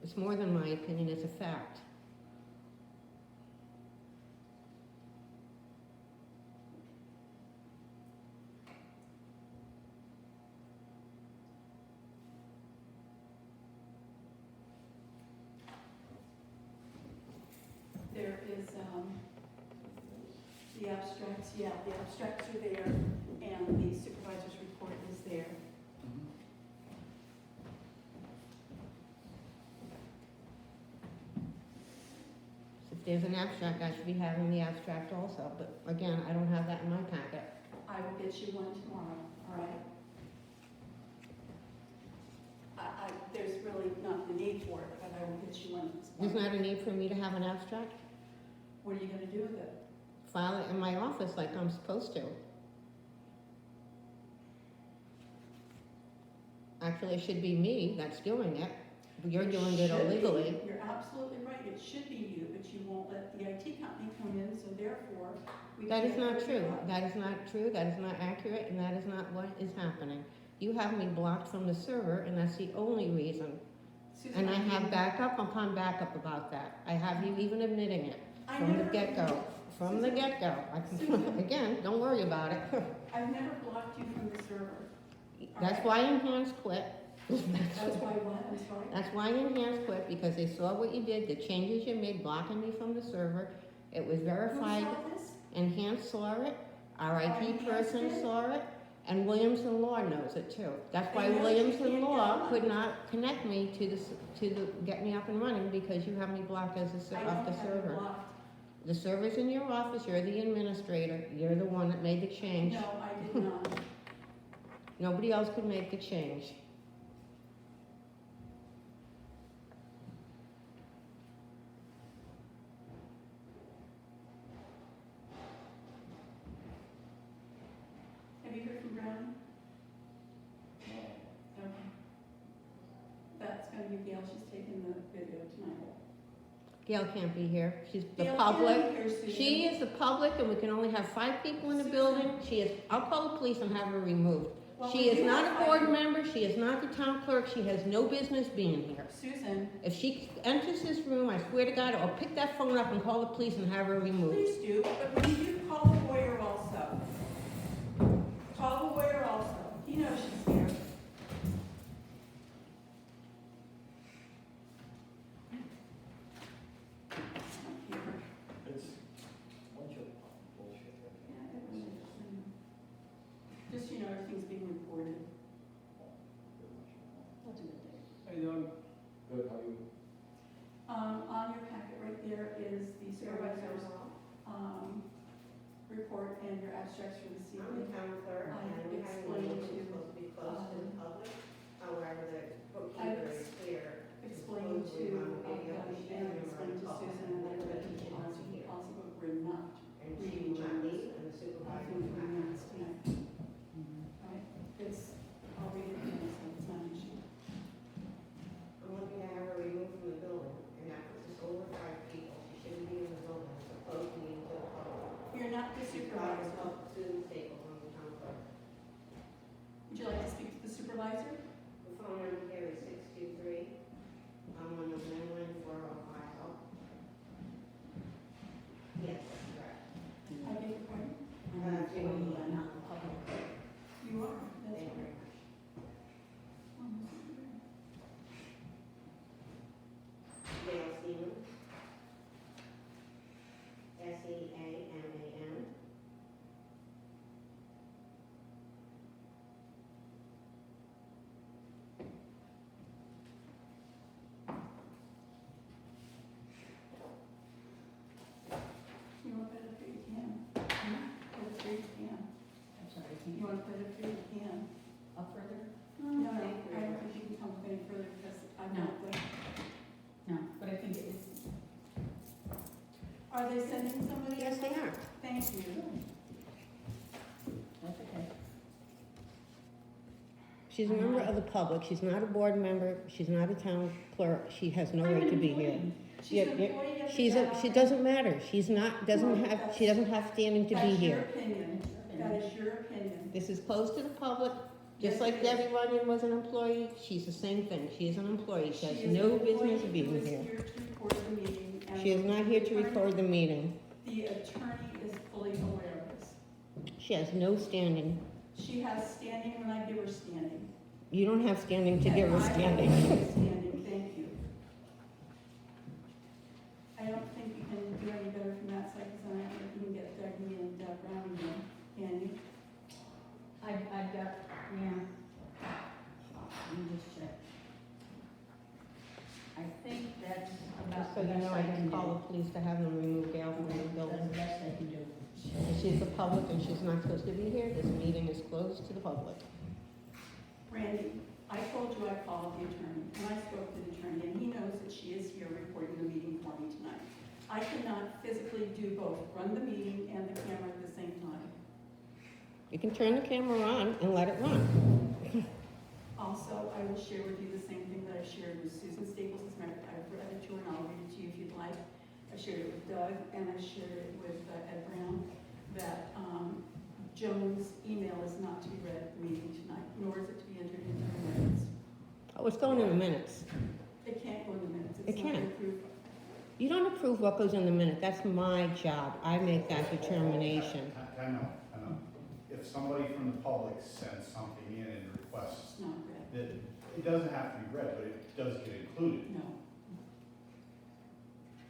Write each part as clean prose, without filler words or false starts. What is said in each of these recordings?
It's more than my opinion, it's a fact. There is, the abstracts, yeah, the abstracts are there, and the supervisor's report is there. If there's an abstract, I should be having the abstract also, but again, I don't have that in my packet. I will get you one tomorrow, all right? There's really not the need for it, but I will get you one There's tomorrow. not a need for me to have an abstract? What are you gonna do with it? File it in my office like I'm supposed to. Actually, it should be me that's doing it. You're doing it should be. illegally. You're absolutely right, it should be you, but you won't let the IT company come in, so therefore, we That is can't not figure it true. out. That is not true. That is not accurate, and that is not what is happening. You have me blocked from the server, and that's the only reason. Susan, And I have didn't- backup upon backup about that. I have you even admitting it I from the never- get-go. From the Susan, get-go. I can, Susan. again, don't worry about it. I've never blocked you from the server. That's why Enhance quit. That's why what, I'm sorry? That's why Enhance quit, because they saw what you did, the changes you made blocking me from the server. It was Who verified. saw this? Enhance saw it, our IT Enhance person did? saw it, and Williamson Law knows it too. That's why They know she Williamson can't Law get could on. not connect me to the, get me up and running, because you have me blocked as the, I off don't the have it server. blocked. The server's in your office, you're the administrator, you're the one that made the change. No, I did not. Nobody else could make the change. Have you heard from Brownie? Okay. That's gonna be Gail, she's taking the video tonight. Gail can't be here, she's the Gail, public. can you hear Susan? She is the public, and we can only have 5 people in the Susan. building. She is, I'll call the police and have her removed. Well, She we is do not have a five board people. member, she is not the town clerk, she has no business being here. Susan, If she enters this room, I swear to God, I'll pick that phone up and call the police and have her removed. please do, but when you call the lawyer also. Call the lawyer also, he knows she's here. It's a bunch of bullshit. Yeah, it really is. Just, so you know, everything's being recorded. That's a good day. How you doing? Good, how you? On your packet right there is the supervisor's, report and your abstracts for this I'm the evening. town clerk, I and we have one explained which is to, supposed to be closed to the public. However, the bookkeeper is clear. Explained to, Kelly and explained to Susan and I read to the policy book, we're not And she will not leave, and the supervisor doing will the not. minutes tonight. Right, it's, I'll read it again, so it's not an issue. I'm looking to have her removed from the building, and that puts us over 5 people. She shouldn't be in the building, it's a closed meeting to the public. You're not the supervisor. Susan Staples, I'm the town clerk. Would you like to speak to the supervisor? The phone number here is 623. I'm on the landline for Ohio. Yes, that's correct. I beg your pardon? I'm not the public. You are, that's Thank you right. very much. Gail Stevens. Seaman. You want to put it up here, you can. Put it up here, you can. I'm sorry, You want to put it up here, you can. up further? No, I don't think you can come any further because I'm No. not there. No, but I think it's, Are they sending somebody? Yes, they are. Thank you. that's okay. She's a member of the public, she's not a board member, she's not a town clerk, she has no I'm right an to be here. employee. She's Yeah, an yeah, employee of the She's town. she doesn't matter, she's not, she doesn't have standing to be That's your here. opinion. That is your opinion. This is closed to the public, Just Yes, like it is. Debbie Runyon was an employee, she's the same thing. She is an employee. She has She is no an business employee being who is here. here to record the meeting, and She is not here to the attorney- record the meeting. The attorney is fully aware of this. She has no standing. She has standing when I give her standing. You don't have standing to give her And I have standing. standing, thank you. I don't think you can do any better from that side, because I don't think you can get Dougie and Brown again, can you? I've got, yeah. Let me just check. I think that's about Just so the you best know, I I can just do. call the police to have them remove Gail from the That's building. the best I can do. And she's the public and she's not supposed to be here. This meeting is closed to the public. Randy, I told you I called the attorney, and I spoke to the attorney, and he knows that she is here recording the meeting for me tonight. I cannot physically do both, run the meeting and the camera at the same time. You can turn the camera on and let it run. Also, I will share with you the same thing that I shared with Susan Staples this morning. I've read it to her, and I'll read it to you if you'd like. I shared it with Doug, and I shared it with Ed Brown, that Joan's email is not to be read at the meeting tonight, nor is it to be entered into the minutes. Oh, it's going in the minutes. It can't go in the minutes. It It's not can. approved. You don't approve what goes in the minute. That's my job. I make that determination. I know. If somebody from the public sends something in and requests, It's not read. it doesn't have to be read, but it does get included. No.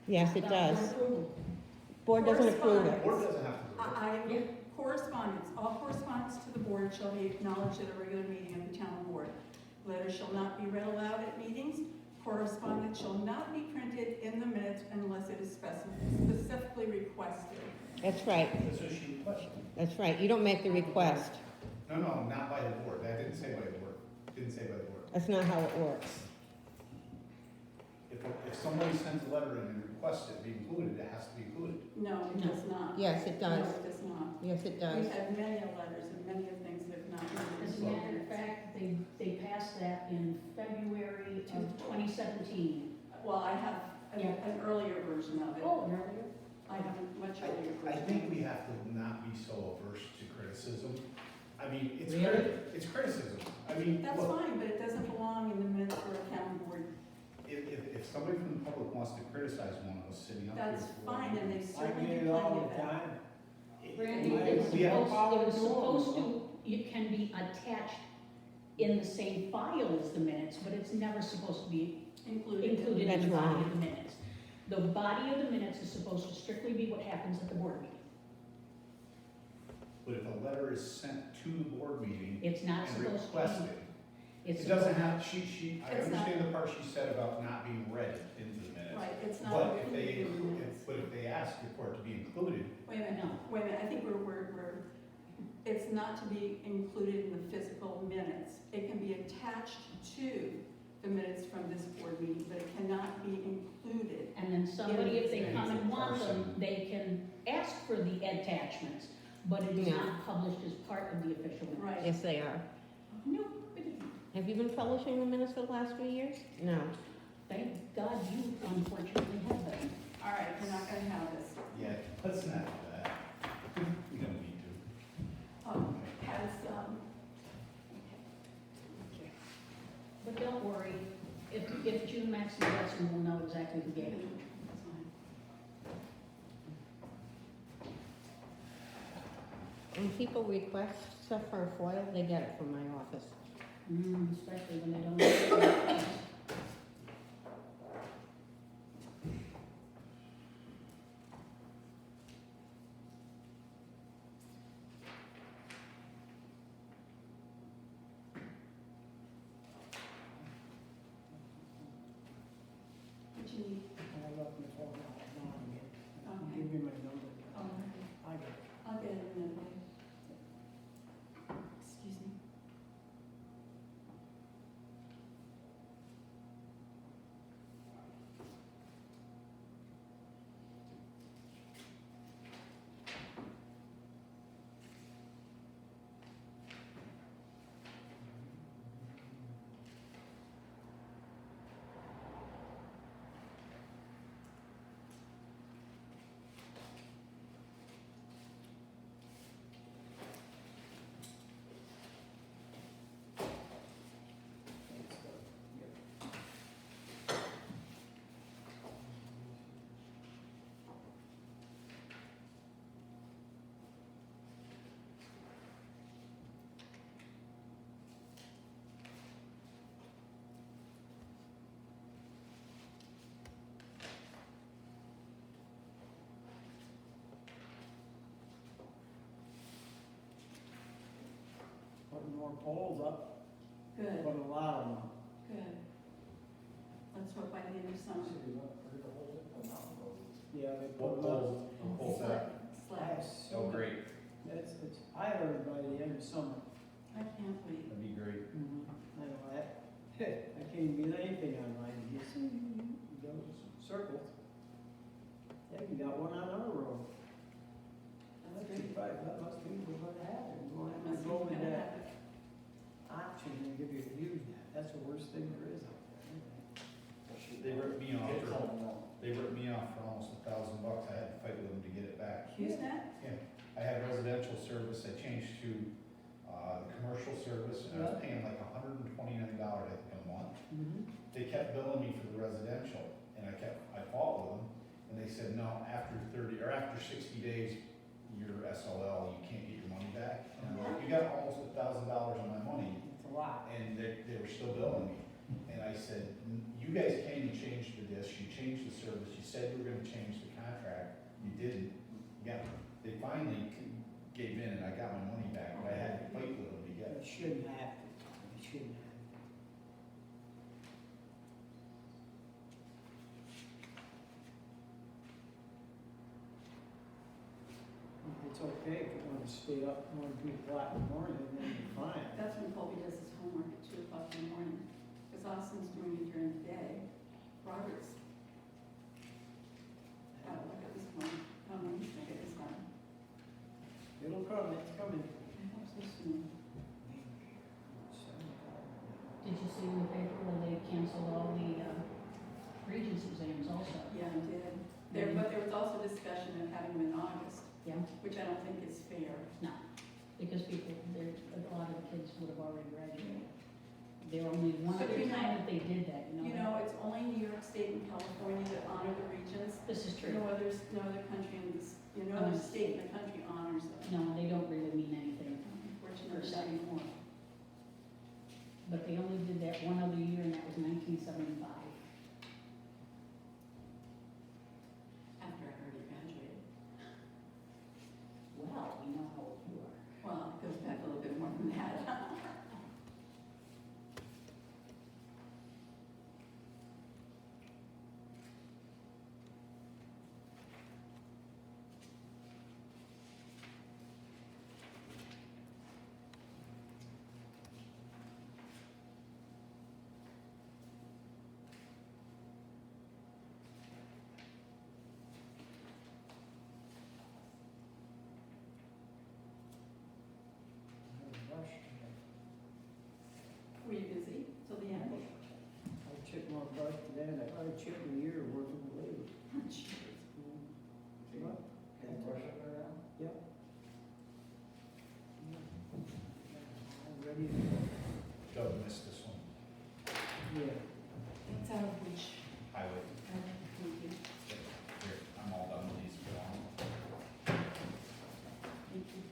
Yes, it does. Approval. Board doesn't approve The it. board doesn't have to do it. I, correspondence, all correspondence to the board shall be acknowledged at a regular meeting of the town board. Letters shall not be read aloud at meetings. Correspondence shall not be printed in the minutes unless it is specifically requested. That's right. That's what she requested. That's right. You don't make the request. No, not by the board. That didn't say by the board. Didn't say by the board. That's not how it works. If somebody sends a letter in and requests it be included, it has to be included. No, it does not. Yes, it does. No, it does not. Yes, it does. We've had many letters and many of things that have not been. As a matter of fact, they passed that in February of 2017. Well, I have an earlier version of it. Earlier? I have a much earlier I version. think we have to not be so averse to criticism. I mean, it's Really? it's criticism. I mean, That's look, fine, but it doesn't belong in the minutes for a town board. if somebody from the public wants to criticize one of us sitting up here. That's fine, and they I certainly get do it plenty all of the that. time. Randy, We it's have- supposed to, it can be attached in the same file as the minutes, but it's never supposed to be Included. included in That's the body wrong. of the minutes. The body of the minutes is supposed to strictly be what happens at the board meeting. But if a letter is sent to the board meeting It's not and supposed to requested, be. It's it doesn't supposed- have, I It's not- understand the part she said about not being read into the minutes. Right, it's not But if they, included in the minutes. but if they ask for it to be included, Wait a minute, No. wait a minute, I think it's not to be included in the physical minutes. It can be attached to the minutes from this board meeting, but it cannot be included. And then somebody, if they come and want them, Person. they can ask for the attachments, but it is Yeah. not published as part of the official minutes. Right. Yes, they are. No, it isn't. Have you been publishing the minutes for the last 3 years? No. Thank God you unfortunately have been. All right, we're not gonna have this. yeah, let's not do that. We don't need to. Has, But don't worry, if June Maxey gets them, we'll know exactly who gave it. that's fine. When people request stuff for a FOIL, they get it from my office. Especially when they don't. What you need? I left my phone out, now I'm here. Okay. Give me my number. Oh, okay. I got it. I'll get it in a minute. Excuse me. poles up, Good, put a lot of them up. good. Let's hope by the end of summer. Yeah, they What put them up. poles that? Slab. Oh, great, I heard by the end of summer. I can't wait. that'd be great. I know that, I can't even get anything online, you see, you go circles. Yeah, you got one on our road. That's That's great. right, that must be what happened, you That want must to be go with gonna that happen. option and give you to use that, that's the worst thing there is out there. They ripped me off for almost $1,000. I had to fight with them to get it back. HughesNet? I had residential service, I changed to, the commercial service, and I was paying like $129, I think, a month. They kept billing me for the residential, and I fought with them, and they said, no, after 60 days, you're SOL, you can't get your money back. And I'm like, you got almost $1,000 on my money, It's a lot. and they were still billing me. And I said, you guys came and changed the dish, you changed the service, you said you were gonna change the contract, you didn't. Yeah, they finally gave in and I got my money back, but I had to fight with them to get You it. shouldn't have to, you shouldn't have to. It's okay if you want to stay up 1 or 2 o'clock in the morning, and then you're fine. That's when Colby does his homework at 2 o'clock in the morning. Because Austin's doing it during the day. Robert's, look at this one, coming, look at this one. It'll come, it's coming. I hope so soon. Did you see in the paper when they canceled all the, Regents exams also? Yeah, I did. But there was also discussion of having them in August, Yeah, which I don't think is fair. because a lot of the kids would have already graduated. There only one But other you know- time that they did that, You know, it's only New York State and California that honor the Regents. This is true. No other country in this, no other state in the country honors them. No, they don't really mean anything per Unfortunately, se anymore. But they only did that one other year, and that was 1975. after I already graduated. Well, we know how old you are. Well, it goes back a little bit more than that. Were you busy till the end? I chipped my brush today, and I probably chipped a year worth of labor. Cheers. Yep. Yep. I'm ready to go. Doug missed this one, Yeah. It's out of reach. highway. Thank you. Here, I'm all done with these, go on. Thank you.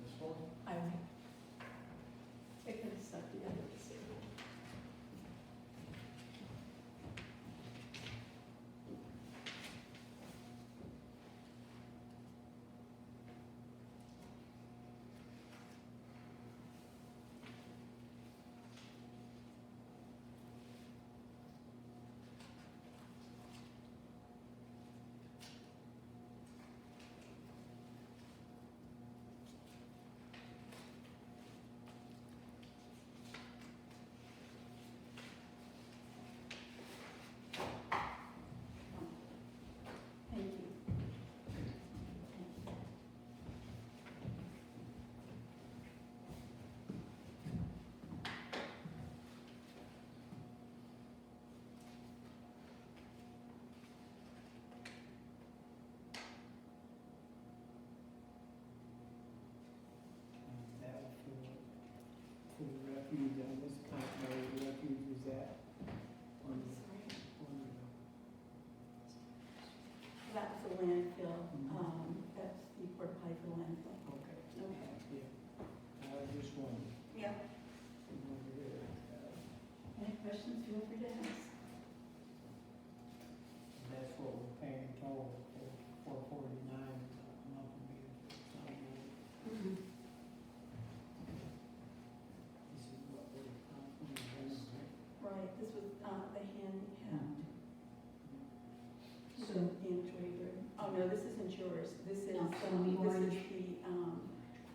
This one? I could have stuck together to see. Thank you. That was for the refuge, on this kind of where the refuge is at. On the, That's the landfill, that's the porta potty for the landfill. okay, Okay. yeah. I was just wondering. Yeah. Over there. Any questions, feel free to ask. That's what we're paying total for. yours, this is, Not this from is Orange.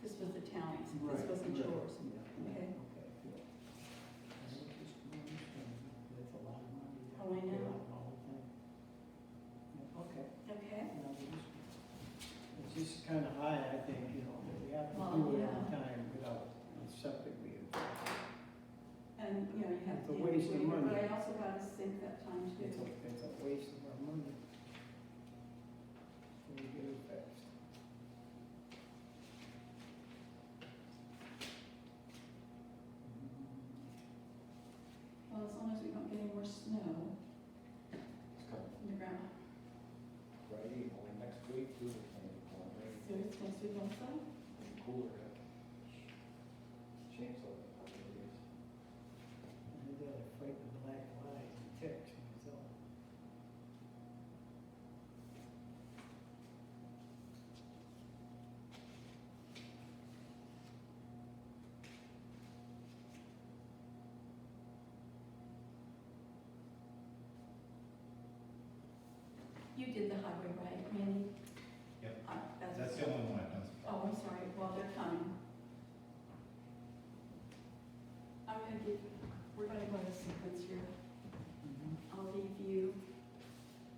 this was the town's, Right, this wasn't right. yours. Yeah, Okay. yeah. That's a lot of money. Oh, I know. The whole thing. Yeah, okay. Okay, No, it's just kind of high, I think, you know, that we have to Well, do it yeah. every time without septic being. and, you know, you have It's to. a waste of money. But I also got to sink that time It's too. a waste of our money. So we get it fixed. Well, as long as we don't get any more snow It's coming in the ground. Friday, only next week, too, it's gonna be cold, rain, So it's next week also? and cooler. Change of it, I gotta fight the black flies and ticks myself. You did the highway, right, Randy? Yep. That's. That's the only one I've done. Oh, I'm sorry, well, they're coming. I'm gonna give, we're gonna go in a sequence here. I'll leave you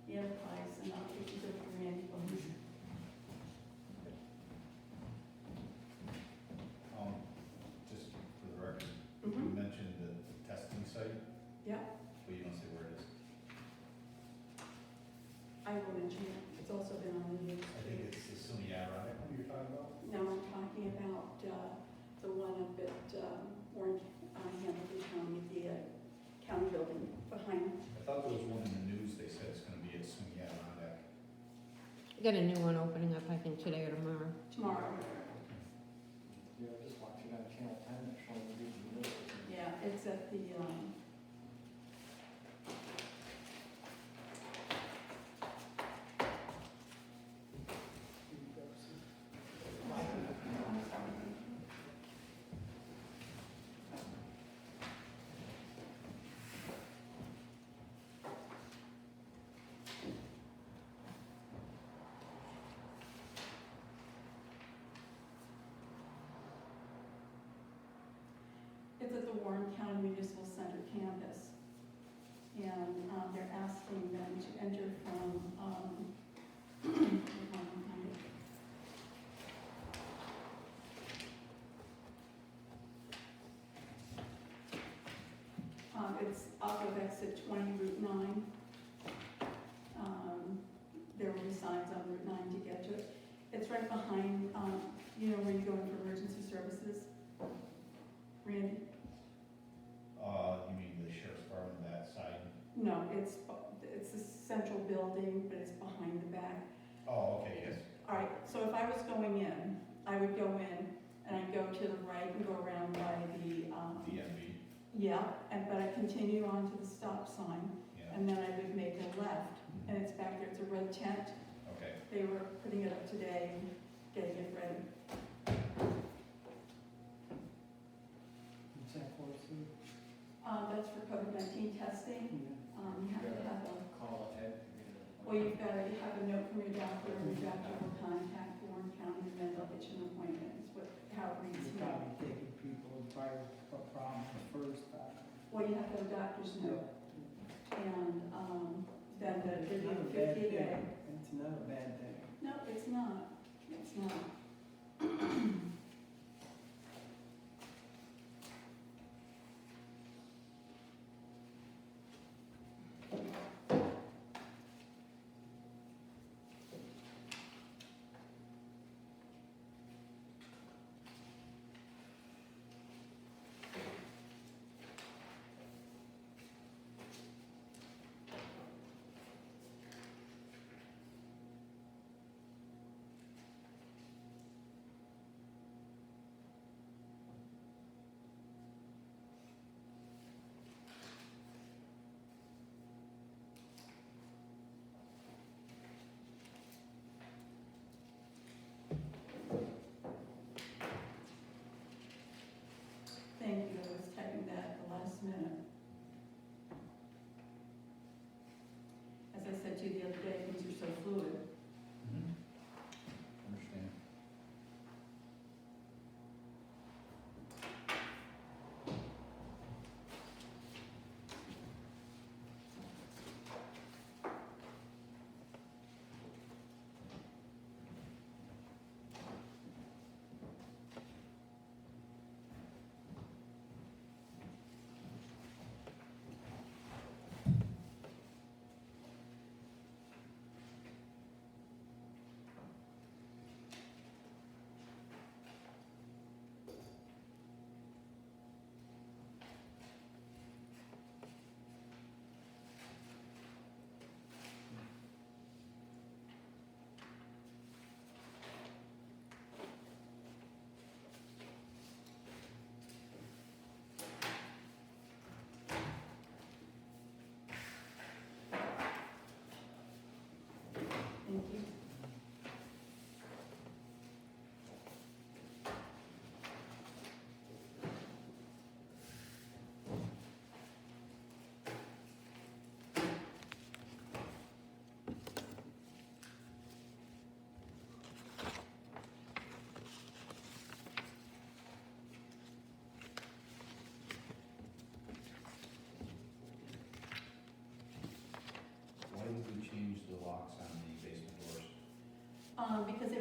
the enterprise and I'll give you the Randy ones. Just for the record, you Mm-hmm. mentioned the testing site, Yeah, but you don't say where it is. I will mention it, it's also been on the news. I think it's the SUNY Ironic one you're talking about. No, I'm talking about, the one up at, Orange, Hamilton County, the, county building behind. I thought there was one in the news, they said it's gonna be at SUNY Ironic. We got a new one opening up, I think, today or tomorrow. Tomorrow. Yeah, I just watching on Channel 10, they're showing the news. Yeah, it's at the, it's at the Warren County Municipal Center campus. And, they're asking them to enter from, it's off of exit 20, Route 9. There will be signs on Route 9 to get to it. It's right behind, you know, where you go in for emergency services. Randy? You mean the sheriff's department, that side? No, it's a central building, but it's behind the back. Oh, okay, yes. All right, so if I was going in, I would go in and I'd go to the right and go around by the, DMV, yeah, but I continue on to the stop sign yeah, and then I would make a left and it's back there, it's a red tent. okay. They were putting it up today and getting it ready. What's that for, Sue? That's for COVID-19 testing. Yeah. You have to have a, Call ahead. to get it. well, you've got to have a note from your doctor and your doctor will contact Warren County and then they'll get you an appointment. It's what, how it reads You're here. probably taking people with prior problems first. Well, you have to have a doctor's note, and, then It's the not a bad 50 thing. day. It's not a bad thing. No, it's not, it's not. Thank you, I was typing that at the last minute. As I said to you the other day, things are so fluid. Mhm.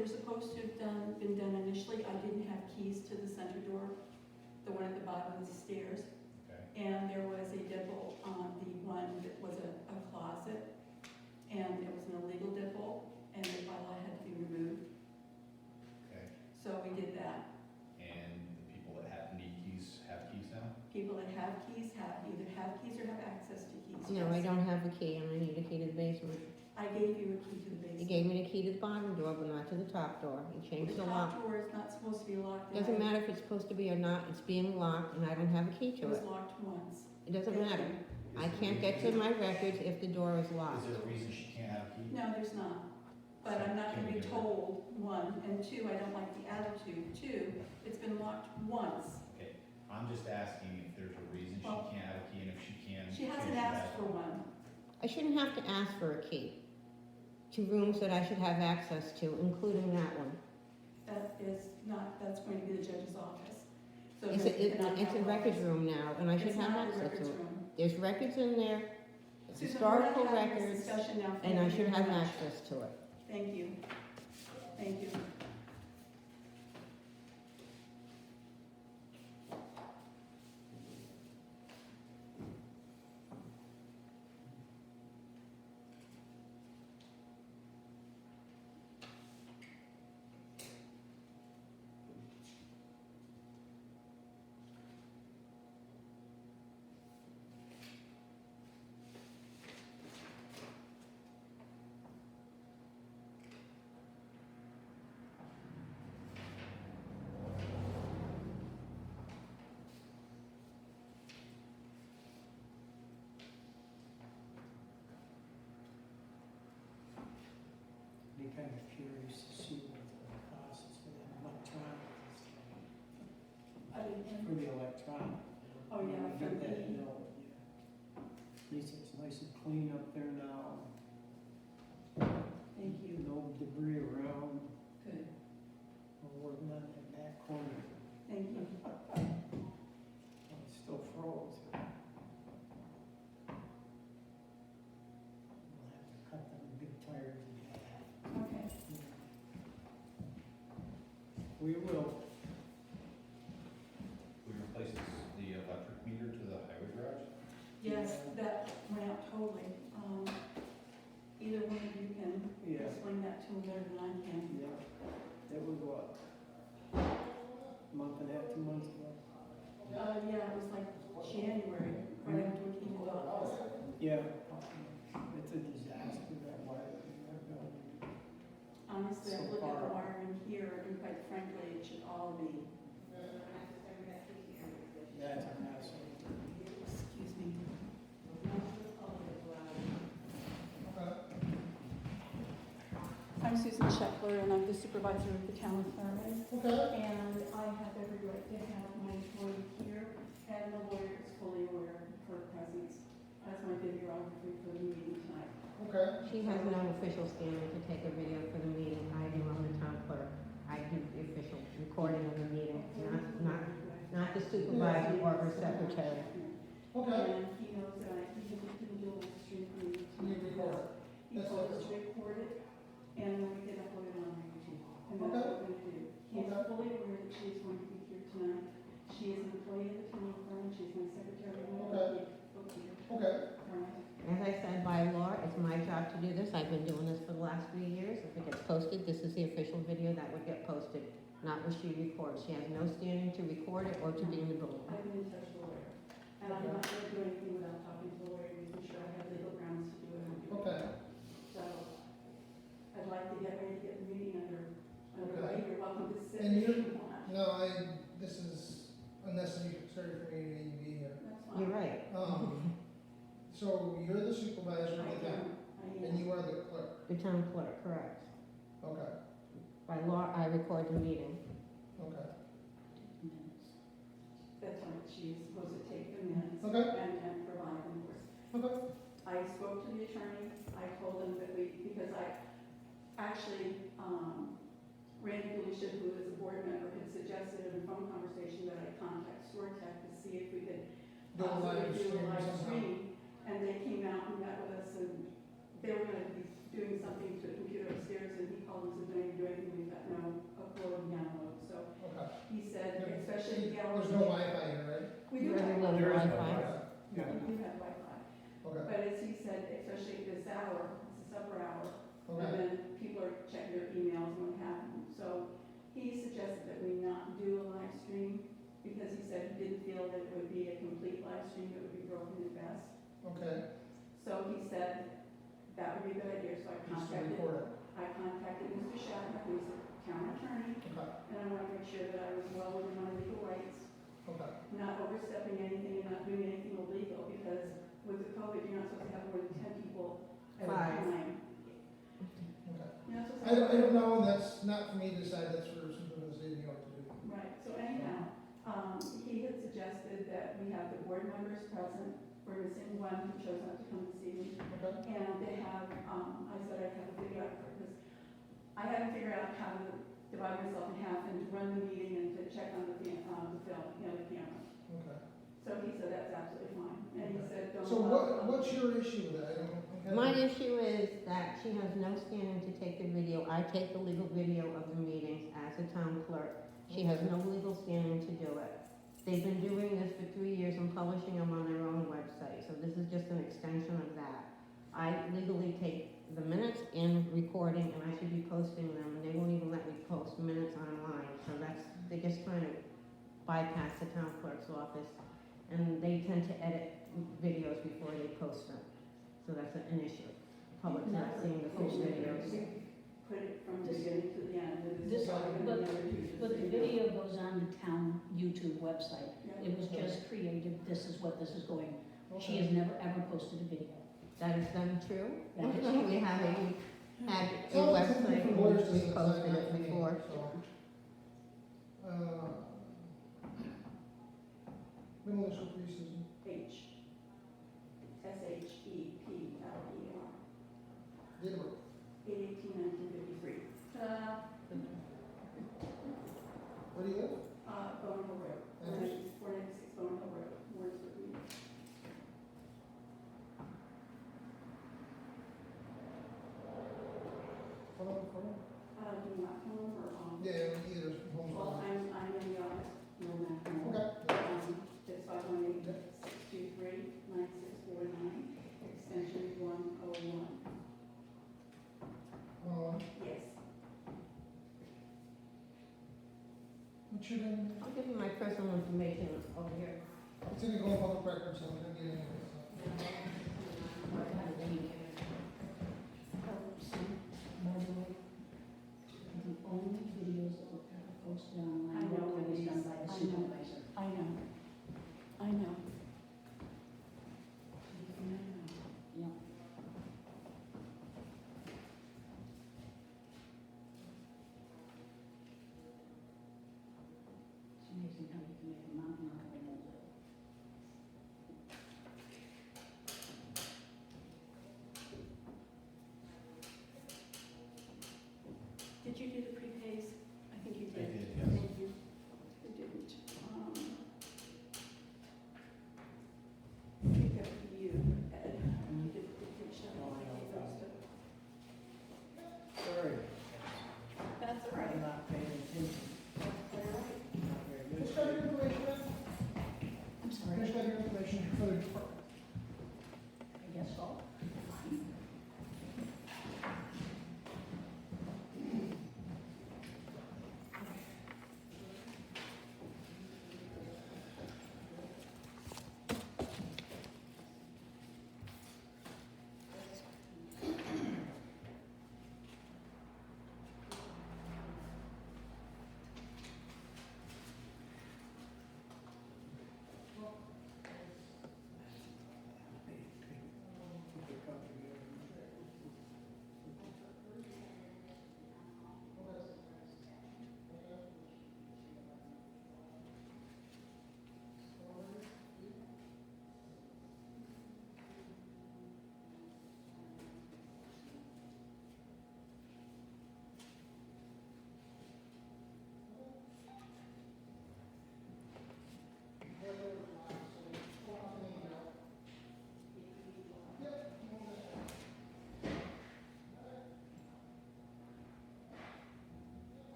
were supposed to have been done initially. I didn't have keys to the center door, the one at the bottom of the stairs. Okay. And there was a deadbolt on the one that was a closet, and it was an illegal deadbolt, and the bylaw had to be removed. Okay, So we did that. and the people that need keys have keys now? People that have keys either have keys or have access to keys. No, I Yes. don't have a key, and I need a key to the basement. I gave you a key to the You basement. gave me the key to the bottom door, but not to the top door. You changed the The lock. top door is not supposed to be locked. and Doesn't I- matter if it's supposed to be or not, it's being locked, and I don't have a key It to was it. locked once. It doesn't matter. I Is there can't a get to reason- my records if the door is locked. Is there a reason she can't have a key? No, there's not. But I'm not Can gonna we be get told, one, and two, I don't like the attitude. Two, it's been locked once. Okay, I'm just asking if there's a reason she Well, can't have a key, and if she can. She say hasn't has asked for one. I shouldn't have to ask for a key to rooms that I should have access to, including that one. That is not, that's going to be the judge's office. So It's then a, you cannot it's a have records one. room now, and I should It's have not the access records to it. room. There's records in there, Susan, we're not historical having this records, discussion now. and I Thank should you have very much. access to it. Thank you. Thank you. Be kind of curious to see what the cost is for the electronic, I didn't- for the electronic. Oh, yeah, When we for get that the- bill, yeah. At least it's nice and clean up there now, Thank you. no debris around, Good. we're working on that back corner, Thank you. it's still froze. We'll have to cut them big tires in half. Okay. We will. We replaced the electric meter to the highway garage? Yes, that went out totally. Either one of you can Yeah. explain that to me better than I can. Yeah, it was what? A month and a half, 2 months ago? Yeah, it was like January, right after we came to office. Yeah. It's a disaster, that wire in that building. Honestly, I So look at the far. wiring here, and quite frankly, it should all be, That's a mess. excuse me. I'm Susan Sheckler, and I'm the supervisor of the town of Thurman. Okay. And I have every right to have my employee here, and the lawyer is fully aware of her presence. That's my videography for the meeting tonight. Okay. She has no official standing to take a video for the meeting. I do, I'm the town clerk. I do the official recording of the meeting, not the supervisor or her secretary. Okay. And he knows that he can do a stream for me. You record. He told us to record it, and then we can upload it on YouTube. And that's what we're gonna do. He is Okay. fully aware that she is going to be here tonight. She is an employee of the town firm, she's my secretary. and Okay. bookkeeper. Okay. All right. As I said, by law, it's my job to do this. I've been doing this for the last 3 years. If it gets posted, this is the official video that would get posted, not what she records. She has no standing to record it or to be in the building. I've been in touch with the lawyer, and I'm not gonna do anything without talking to the lawyer, making sure I have legal grounds to do it. Okay. So, I'd like to get ready to get the meeting underway. Okay. You're welcome to sit And if you're- you want. No, this is unnecessary for me to even be here. That's fine. You're right. So you're the supervisor I of the town, am. and you are the clerk. The town clerk, correct. Okay, By law, I record the meeting. okay. That's right, she's supposed to take the minutes Okay. and provide them for us. Okay. I spoke to the attorney, I told him that because I actually, Randy Galusha, who is a board member, had suggested in a phone conversation that I contact StoreTech to see if we could Do a live possibly do a stream live somehow. stream. And they came out and met with us, and they were gonna be doing something to the computer upstairs, and he called and said, no, you do anything, we've got no upload and download, so Okay. he said, especially the There's hours. no Wi-Fi here, right? We do have, Everyone There is no Wi-Fi. Wi-Fi. we do have Wi-Fi, Okay, but as he said, especially this hour, it's a supper hour, and okay. then people are checking their emails and what have you. So he suggested that we not do a live stream, because he said he didn't feel that it would be a complete live stream, it would be broken at best. Okay, So he said that would be a good idea, so just to record it. I contacted Mr. Shattuck, who's the town attorney, Okay, and I wanted to make sure that I was well within my legal rights, okay, not overstepping anything and not doing anything illegal, because with the COVID, you're not supposed to have more than 10 people at a Right. time. okay. You're not supposed to I don't know, and that's not for me to decide, that's for something in the state of New York to do. Right, so anyhow, he had suggested that we have the board members present. We're missing one who chose not to come this evening. Okay, And they have, I said I'd have a videographer, because I haven't figured out how to divide myself in half and to run the meeting and to check on the film, the camera. okay. So he said that's absolutely fine. And he said, don't. So what's your issue with that? I don't. okay. My issue is that she has no standing to take the video. I take the legal video of the meetings as a town clerk. She has no legal standing to do it. They've been doing this for 3 years and publishing them on their own website, so this is just an extension of that. I legally take the minutes in recording, and I should be posting them, and they won't even let me post minutes online, so they're just trying to bypass the town clerk's office, and they tend to edit videos before they post them, so that's an issue. Public's not seeing the full videos. Put it from the beginning to the end. and This- is probably gonna be but- another 2 to But the 3 video goes on the town YouTube website. Yeah. It was just created, this is what this is going. She Okay. has never, ever posted a video. That is done true. That is We have had a Some website, different lawyers we decide posted not it to me, before. so. Middle initial for you, Susan. H. SHEPLER. Date of birth. 8/18/1953. Where do you live? Bone Hill Road. Address? 496 Bone Hill Road, Wardsboro, New York. Phone number for you? Do you want home or on? Yeah, either, home Well, phone. I'm in the office, no matter. Okay. It's 518-623-9649, extension 101. Yes. What's your name? I'll give you my personal information over here. It's gonna go on public record, so I'm gonna get into it. By the way, the only videos that were ever posted I online know were what always these- done by the I know. supervisor. I know. I know. Yeah. It's amazing how you can make a mountain out of a molehill. Did you do the prepays? I think you I did. did, yes. Thank you. I didn't. I think that would be you, Ed. You did the prepay sheet. I gave those to- Sorry, That's all I'm right. not paying attention. That's all right. Not very good. Just got your information, man? I'm sorry, Just got your information for the department. I guess so.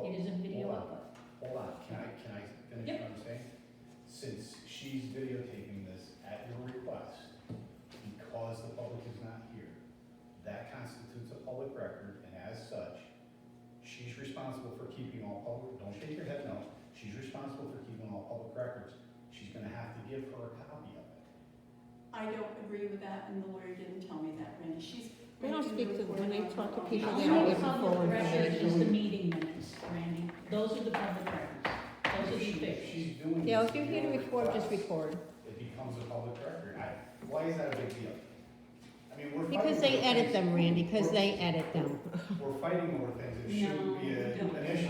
It is a video hold on. output. Hold on, can I finish Yep. what I'm saying? Since she's videotaping this at your request, because the public is not here, that constitutes a public record, and as such, she's responsible for keeping all public, don't shake your head no, she's responsible for keeping all public records. She's gonna have to give her a copy of it. I don't agree with that, and the lawyer didn't tell me that, Randy. She's. They don't speak to, when they talk to people, The they don't only give them full public record is the information. meeting minutes, Randy. Those are the public records. Those are the officials. She's doing Yeah, this if you're at here to your record, just request. record. It becomes a public record. Why is that a big deal? I mean, we're fighting. Because they over edit things- them, Randy, because we're- they edit them. We're fighting over things that shouldn't be an issue.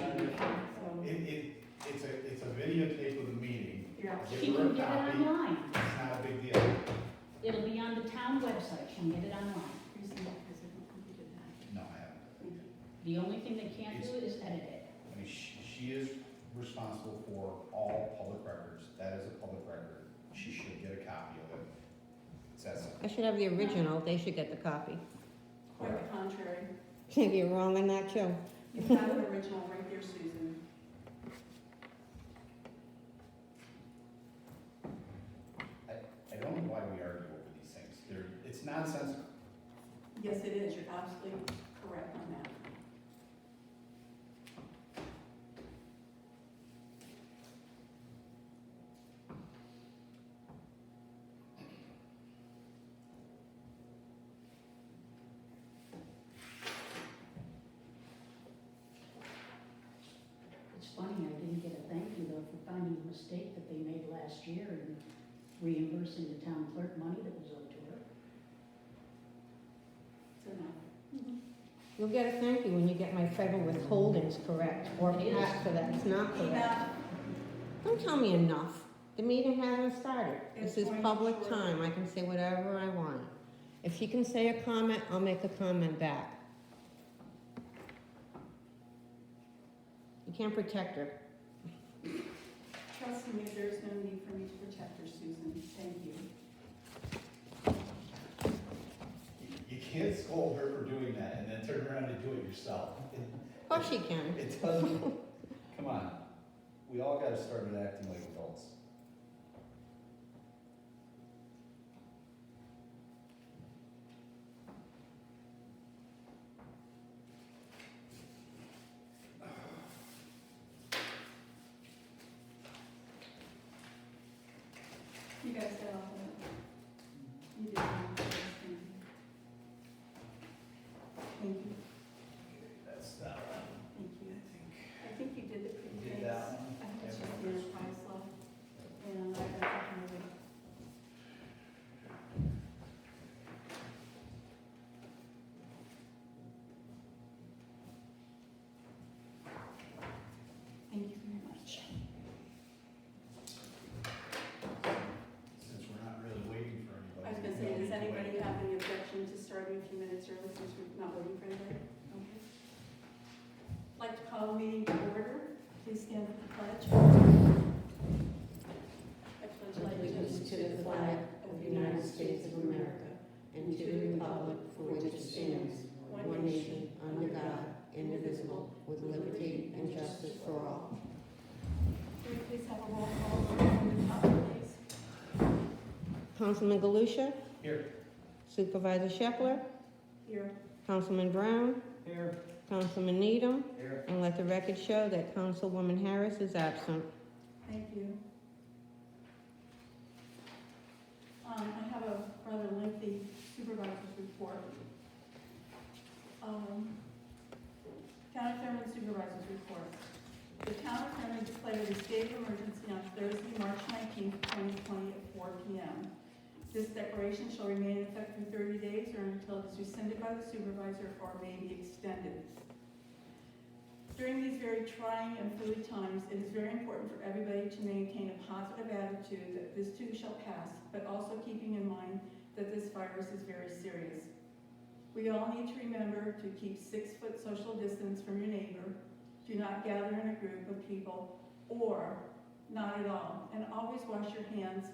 So, It's a videotape of the meeting. yeah. Give She her can a get it copy. online. It's not a big deal. It'll be on the town website. She can get it online. Here's the because I don't think you did that. No, I haven't. Thank you. The only thing they can't do is edit it. I mean, she is responsible for all public records. That is a public record. She should get a copy of it. It's that simple. I should have the original, they should get the copy. Quite the contrary. Maybe you're wrong on that, too. You have an original right there, Susan. I don't know why we argue over these things. It's nonsensical. Yes, it is. You're absolutely correct on that. It's funny, I didn't get a thank you though for finding a mistake that they made last year and reimbursing the town clerk money that was owed to her. So no. You'll get a thank you when you get my federal withholdings correct, or It is. ask for that, it's not correct. Enough. Don't tell me enough. The meeting hasn't started. It's This is going public short. time, I can say whatever I want. If she can say a comment, I'll make a comment back. You can't protect her. Trust me, there's no need for me to protect her, Susan. Thank you. You can't scold her for doing that and then turn around and do it yourself. Of course she can. It doesn't, come on. We all gotta start acting like adults. You guys got all that? You did. Thank you. That's that one. Thank you. I think you did the You previous. did that one? I think it's just the enterprise law. And I got that one over. Thank you very much. Since we're not really waiting for anybody. I was gonna say, does anybody have any objection to starting a few minutes early since we're not waiting for anybody? Okay. I'd like to call the meeting to order. Please stand for the pledge. I pledge Allegiance to the flag of the United States of America and to the republic for which it stands, one nation, under God, indivisible, with liberty and justice for all. Can we please have a roll call from the top, please? Councilman Galusha, Here. Supervisor Shepler, Here. Councilman Brown, Here. Councilman Needham, Here. and let the record show that Councilwoman Harris is absent. Thank you. I have a rather lengthy supervisor's report. Town of Fairman Supervisor's Report. The Town of Fairman declared a state of emergency on Thursday, March 19th, 2020 at 4 p.m. This declaration shall remain in effect for 30 days or until it is rescinded by the supervisor or may be extended. During these very trying and fluid times, it is very important for everybody to maintain a positive attitude that this too shall pass, but also keeping in mind that this virus is very serious. We all need to remember to keep 6-foot social distance from your neighbor, do not gather in a group of people, or not at all, and always wash your hands,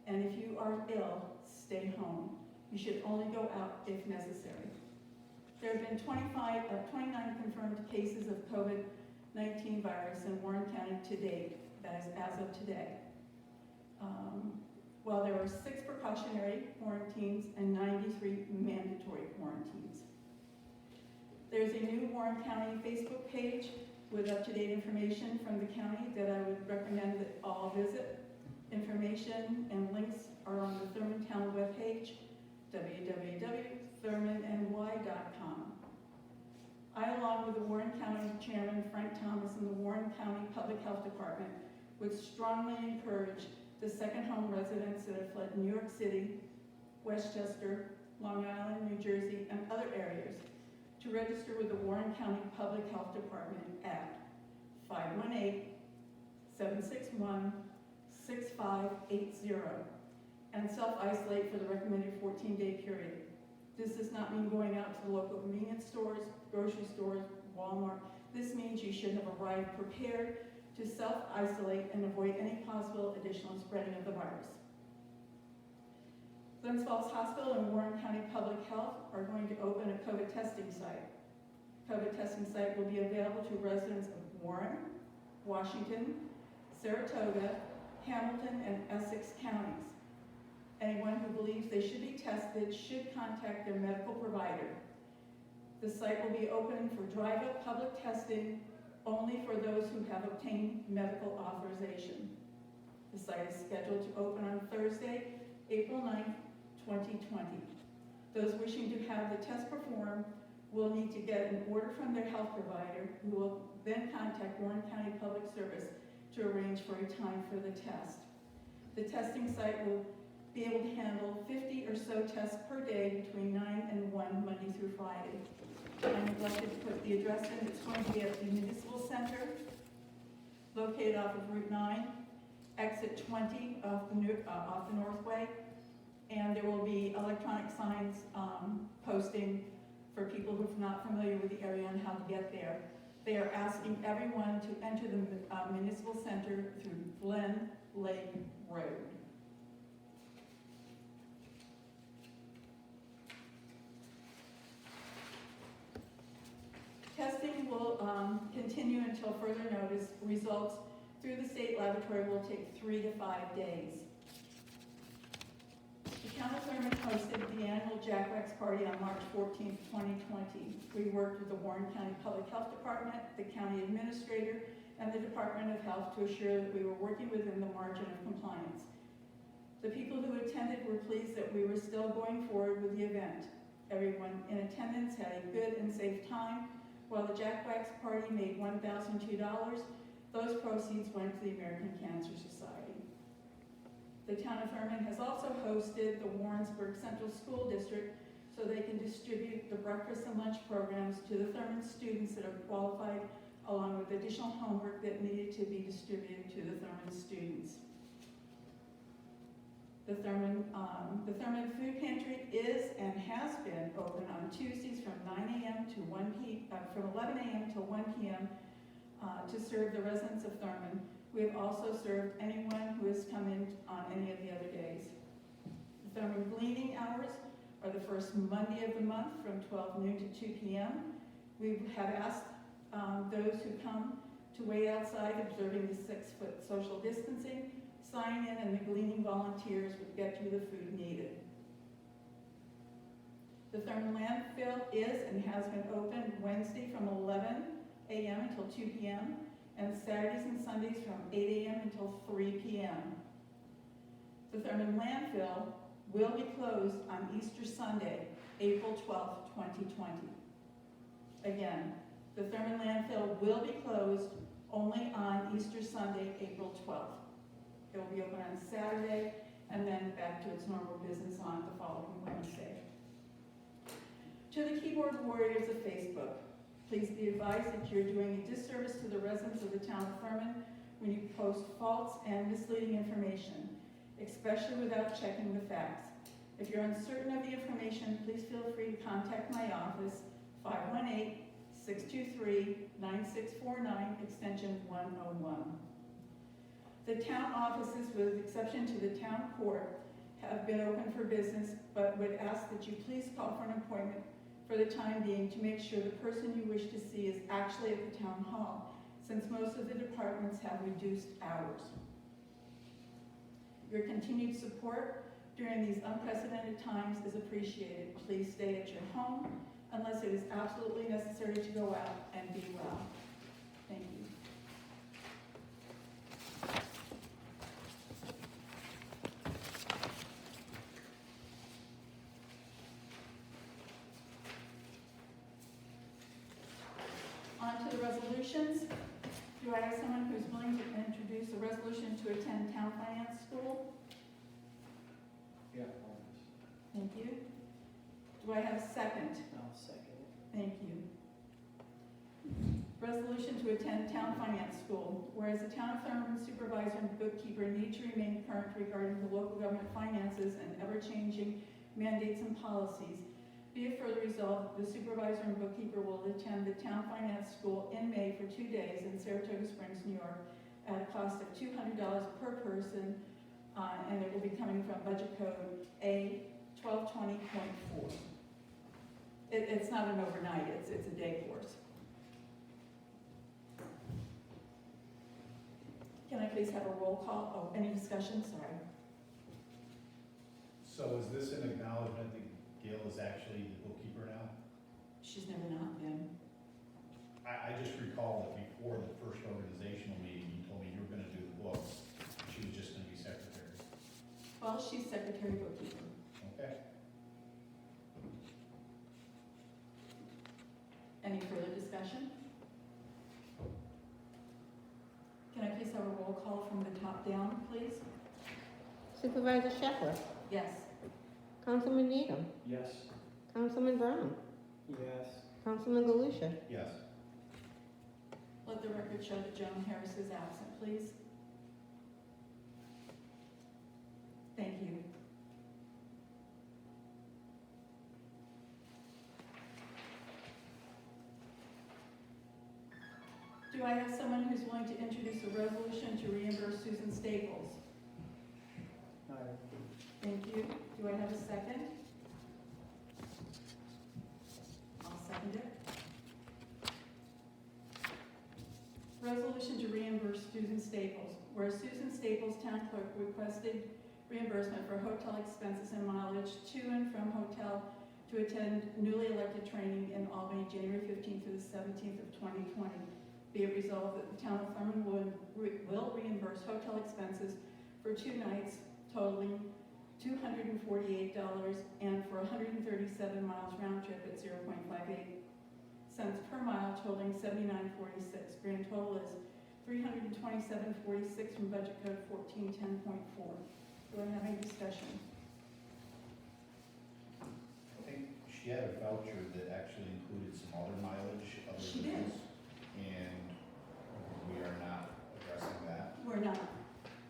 and if you are ill, stay home. You should only go out if necessary. There have been 29 confirmed cases of COVID-19 COVID-19 virus in Warren County to date, that is as of today. While there were 6 precautionary quarantines and 93 mandatory quarantines. There's a new Warren County Facebook page with up-to-date information from the county that I would recommend that all visit. Information and links are on the Thurman Town webpage, www.thurmanny.com. I, along with the Warren County Chairman Frank Thomas and the Warren County Public Health Department, would strongly encourage the second home residents that have fled New York City, Westchester, Long Island, New Jersey, and other areas to register with the Warren County Public Health Department at 518-761-6580 and self-isolate for the recommended 14-day period. This does not mean going out to the local convenience stores, grocery stores, Walmart. This means you should have arrived prepared to self-isolate and avoid any possible additional spreading of the virus. Glens Falls Hospital and Warren County Public Health are going to open a COVID testing site. COVID testing site will be available to residents of Warren, Washington, Saratoga, Hamilton, and Essex counties. Anyone who believes they should be tested should contact their medical provider. The site will be open for drive-up public testing only for those who have obtained medical authorization. The site is scheduled to open on Thursday, April 9th, 2020. Those wishing to have the test performed will need to get an order from their health provider, who will then contact Warren County Public Service to arrange for a time for the test. The testing site will be able to handle 50 or so tests per day between 9 and 1, Monday through Friday. I neglected to put the address in. It's going to be at the Municipal Center, located off of Route 9, exit 20 off the Northway, and there will be electronic signs posting for people who are not familiar with the area on how to get there. They are asking everyone to enter the Municipal Center through Glen Lake Road. Testing will continue until further notice. Results through the state laboratory will take 3 to 5 days. The Town of Thurman hosted the annual Jack Wax Party on March 14th, 2020. We worked with the Warren County Public Health Department, the County Administrator, and the Department of Health to assure that we were working within the margin of compliance. The people who attended were pleased that we were still going forward with the event. Everyone in attendance had a good and safe time. While the Jack Wax Party made $1,002, those proceeds went to the American Cancer Society. The Town of Thurman has also hosted the Warrensburg Central School District so they can distribute the breakfast and lunch programs to the Thurman students that are qualified, along with additional homework that needed to be distributed to the Thurman students. The Thurman Food Pantry is and has been open on Tuesdays from 9 a.m. to 1 p.m. From 11 a.m. to 1 p.m. To serve the residents of Thurman. We have also served anyone who has come in on any of the other days. The Thurman gleaning hours are the first Monday of the month from 12 noon to 2 p.m. We have asked those who come to wait outside observing the 6-foot social distancing, sign in, and the gleaning volunteers would get you the food needed. The Thurman landfill is and has been open Wednesday from 11 a.m. until 2 p.m. and Saturdays and Sundays from 8 a.m. until 3 p.m. The Thurman landfill will be closed on Easter Sunday, April 12th, 2020. Again, the Thurman landfill will be closed only on Easter Sunday, April 12th. It will be open on Saturday and then back to its normal business on the following Wednesday. To the keyboard warriors of Facebook, please be advised that you're doing a disservice to the residents of the Town of Thurman when you post false and misleading information, especially without checking the facts. If you're uncertain of the information, please feel free to contact my office, 518-623-9649, extension 101. The town offices, with the exception to the town court, have been open for business, but would ask that you please call for an appointment for the time being to make sure the person you wish to see is actually at the town hall, since since most of the departments have reduced hours. Your continued support during these unprecedented times is appreciated. Please stay at your home unless it is absolutely necessary to go out, and be well. Thank you. On to the resolutions. Do I have someone who's willing to introduce a resolution to attend town finance school? Yeah. Thank you. Do I have a second? I'll second it. Thank you. Resolution to attend town finance school. Whereas the town of Thurman supervisor and bookkeeper need to remain current regarding the local government finances and ever-changing mandates and policies. Be it further resolved, the supervisor and bookkeeper will attend the town finance school in May for 2 days in Saratoga Springs, New York, at a cost of $200 per person, and it will be coming from budget code A 1220.4. It's not an overnight, it's a day course. Can I please have a roll call? Oh, any discussion? Sorry. So is this an acknowledgement that Gail is actually the bookkeeper now? She's never not been. I just recall that before the first organizational meeting, you told me you were gonna do the books, she was just gonna be secretary. Well, she's secretary bookkeeper. Okay? Any further discussion? Can I please have a roll call from the top down, please? Supervisor Shepherd, Yes. Councilman Needham, Yes. Councilman Brown, Yes. Councilman Galusha, Yes. Let the record show that Joan Harris is absent, please. Thank you. Do I have someone who's willing to introduce a resolution to reimburse Susan Staples? Aye. Thank you. Do I have a second? I'll second it. Resolution to reimburse Susan Staples. Whereas Susan Staples, town clerk, requested reimbursement for hotel expenses and mileage to and from hotel to attend newly elected training in Albany, January 15th through the 17th of 2020. Be it resolved that the town of Thurman will reimburse hotel expenses for 2 nights totaling $248 and for 137 miles round trip at 0.58 cents per mile totaling $79.46. Grand total is $327.46 from budget code 1410.4. Do I have any discussion? I think she had a voucher that actually included some other mileage, other She did. things. And we are not addressing that, We're not.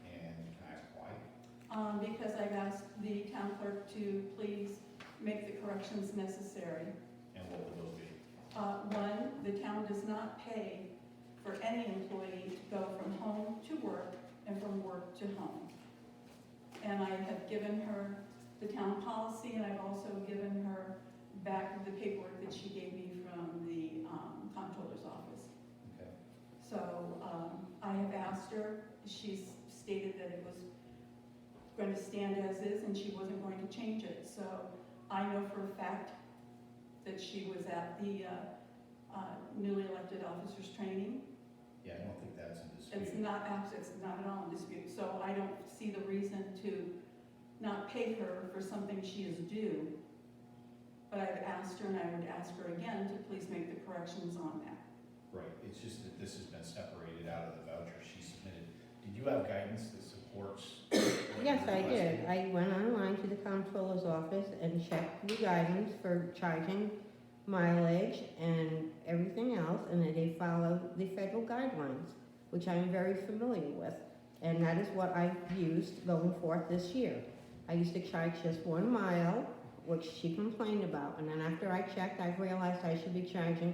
and can I ask why? Because I've asked the town clerk to please make the corrections necessary. And what will those be? One, the town does not pay for any employee to go from home to work and from work to home. And I have given her the town policy, and I've also given her back the paperwork that she gave me from the comptroller's office. Okay. So I have asked her, she's stated that it was going to stand as is and she wasn't going to change it. So I know for a fact that she was at the newly elected officers training. Yeah, I don't think that's in dispute. It's not at all in dispute. So I don't see the reason to not pay her for something she is due. But I've asked her, and I would ask her again, to please make the corrections on that. Right, it's just that this has been separated out of the voucher she submitted. Did you have guidance that supports? what Yes, you're I did. requesting? I went online to the comptroller's office and checked the guidance for charging mileage and everything else, and that they follow the federal guidelines, which I'm very familiar with. And that is what I've used going forth this year. I used to charge just 1 mile, which she complained about, and then after I checked, I realized I should be charging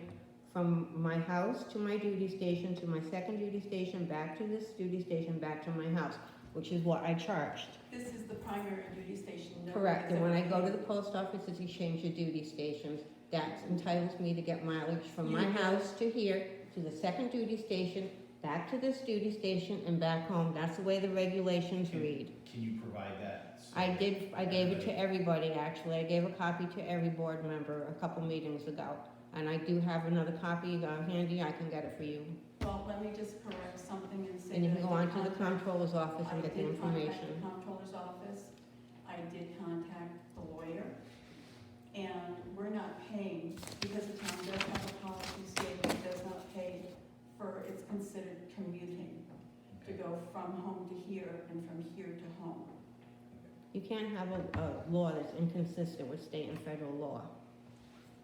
from my house to my duty station, to my second duty station, back to this duty station, back to my house, which is what I charged. This is the primary duty station. No Correct, and when I go to the executive. post office, it's exchange of duty stations. That entitles me to get mileage from my You- house to here, to the second duty station, back to this duty station and back home. That's the way the regulations read. Can you provide that? so I that did, I gave it to everybody- everybody, actually. I gave a copy to every board member a couple meetings ago. And I do have another copy handy, I can get it for you. Well, let me just correct something and say And you that can go I on did to the contact- comptroller's office I and get the did contact information. the comptroller's office, I did contact the lawyer, and we're not paying, because the town does have a policy stating it does not pay for, it's considered commuting, to go from home to here and from here to home. You can't have a law that's inconsistent with state and federal law.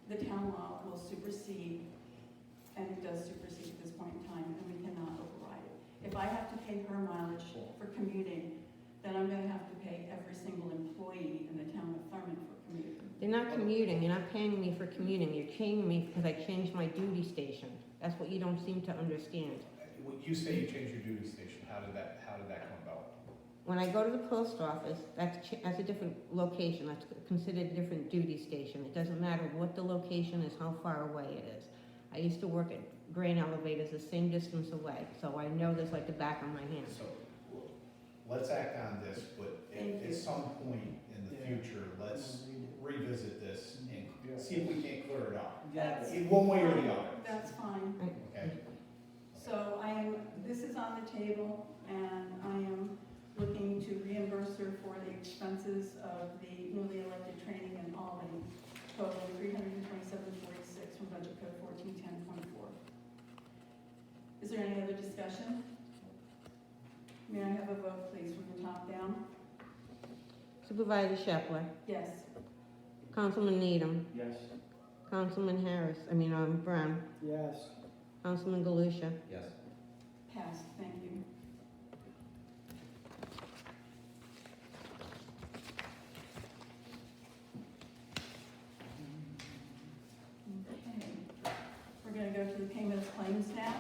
The town law will supersede, and it does supersede at this point in time, and we cannot override it. If I have to pay her mileage for commuting, then I'm gonna have to pay every single employee in the town of Thurmond for commuting. They're not commuting, you're not paying me for commuting, you're paying me because I changed my duty station. That's what you don't seem to understand. When you say you changed your duty station, how did that come about? When I go to the post office, that's a different location, that's considered a different duty station. It doesn't matter what the location is, how far away it is. I used to work at grain elevators the same distance away, so I know this like the back of my hand. So, let's act on this, but Thank you. at some point in the Yeah. future, let's revisit this and Yeah. see if we can't clear it up. That's In one way or the other, That's fine. okay? So this is on the table, and I am looking to reimburse her for the expenses of the newly elected training in Albany, totaling $327.46 from budget code 1410.24. Is there any other discussion? May I have a vote, please, from the top down? Supervisor Shepler, Yes. Councilman Needham, Yes. Councilman Brown, Yes. Councilman Galusha. Yes. Passed, thank you. Okay, we're gonna go to the payment of claims now.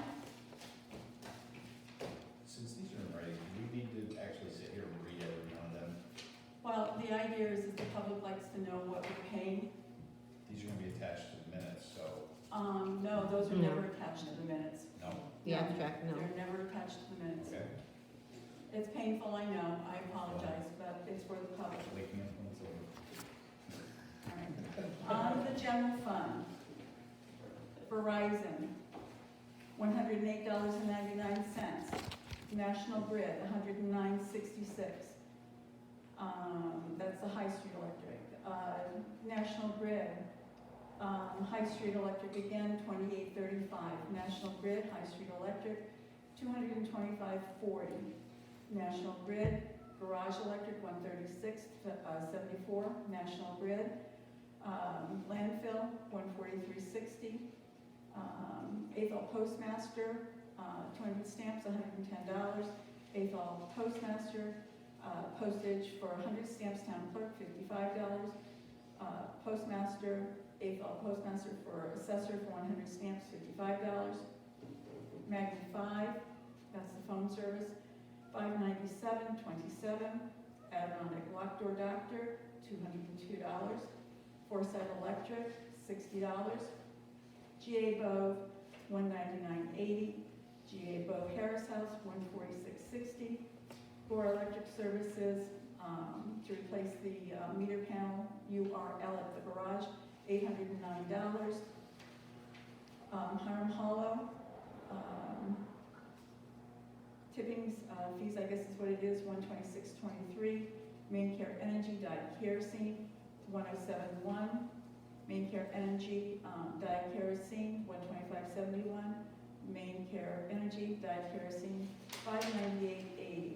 Since these are in writing, do we need to actually sit here and read every one of them? Well, the idea is the public likes to know what we're paying. These are gonna be attached to the minutes, so, No, those are No. never attached to the minutes. no? The abstract, no. They're never attached to the minutes. Okay. It's painful, I know, I apologize, but it's for the public. Wake me up when it's over. On the general fund, Verizon, $108.99. National Grid, $109.66. That's the High Street Electric. National Grid, High Street Electric again, $28.35. National Grid, High Street Electric, $225.40. National Grid, Garage Electric, $136.74. National Grid, landfill, $143.60. Athol Postmaster, 200 stamps, $110. Athol Postmaster, postage for 100 stamps, town clerk, $55. Postmaster, Athol Postmaster for assessor for 100 stamps, $55. Magna 5, that's the phone service, $597.27. Adirondack Lock Door Doctor, $202. Foresight Electric, $60. GA Bove, $199.80. GA Bove Harris House, $146.60. Gore Electric Services, to replace the meter panel URL at the garage, $809. Hiram Hollow, tippings, fees, I guess is what it is, $126.23. Main Care Energy dyed kerosene, $107.1. Main Care Energy dyed kerosene, $125.71. Main Care Energy dyed kerosene, $598.80.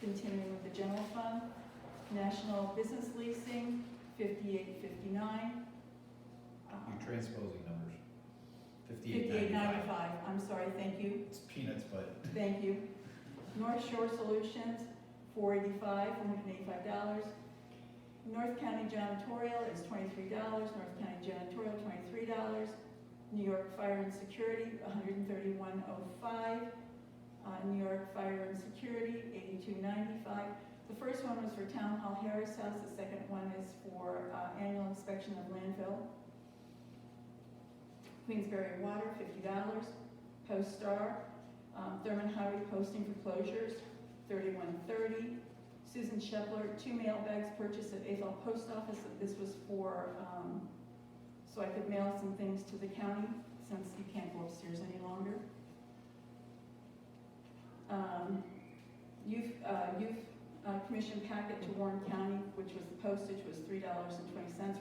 Continuing with the general fund, National Business Leasing, $58.59. You're transposing numbers. $58.95, I'm sorry, thank you. It's peanuts, but Thank you. North Shore Solutions, $485, $485. North County Janitorial is $23, North County Janitorial, $23. New York Fire and Security, $131.05. New York Fire and Security, $82.95. The first one was for Town Hall Harris House, the second one is for annual inspection of landfill. Queensberry Water, $50. Post Star, Thurman Highway posting for closures, $31.30. Susan Shepler, 2 mail bags purchased at Athol Post Office. This was for, so I could mail some things to the county, since you can't go upstairs any longer. Youth Commission packet to Warren County, which was the postage, was $3.20,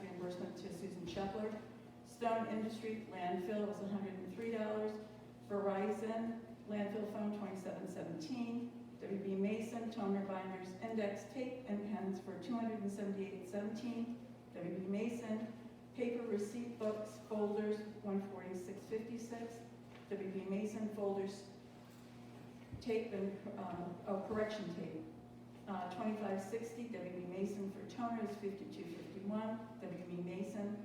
reimbursement to Susan Shepler. Stone Industry landfill was $103. Verizon landfill phone $27.17. WB Mason toner binders, index tape and pens for $278.17. WB Mason paper receipt books folders $146.56. WB Mason folders tape and correction tape $25.60. WB Mason for toners $52.51. WB Mason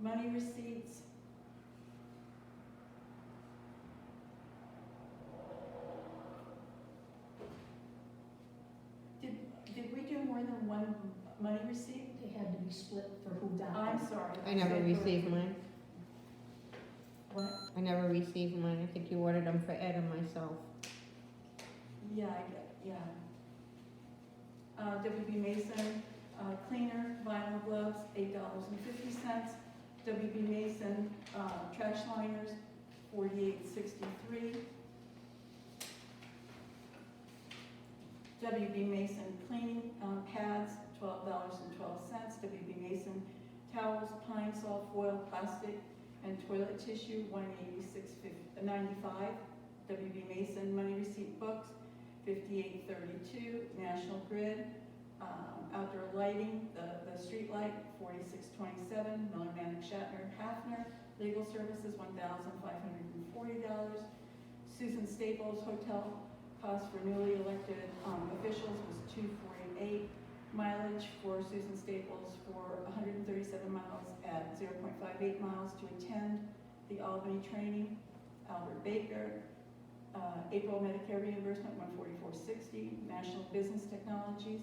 money receipts Did we do more than one money receipt? They had to be split for who got I'm them. sorry. I never said for- received mine. What? I never received mine. I think you ordered them for Ed and myself. Yeah, yeah. WB Mason, cleaner, vinyl gloves, $8.50. WB Mason, trash liners, $48.63. WB Mason cleaning pads, $12.12. WB Mason towels, pine saw, foil, plastic, and toilet tissue, $186.95. WB Mason money receipt books, $58.32. National Grid outdoor lighting, the street light, $46.27. Miller Manning Shatner Hafner legal services, $1,540. Susan Staples hotel cost for newly elected officials was $248. Mileage for Susan Staples for 137 miles at 0.58 miles to attend the Albany training. Albert Baker, April Medicare reimbursement $144.60. National Business Technologies,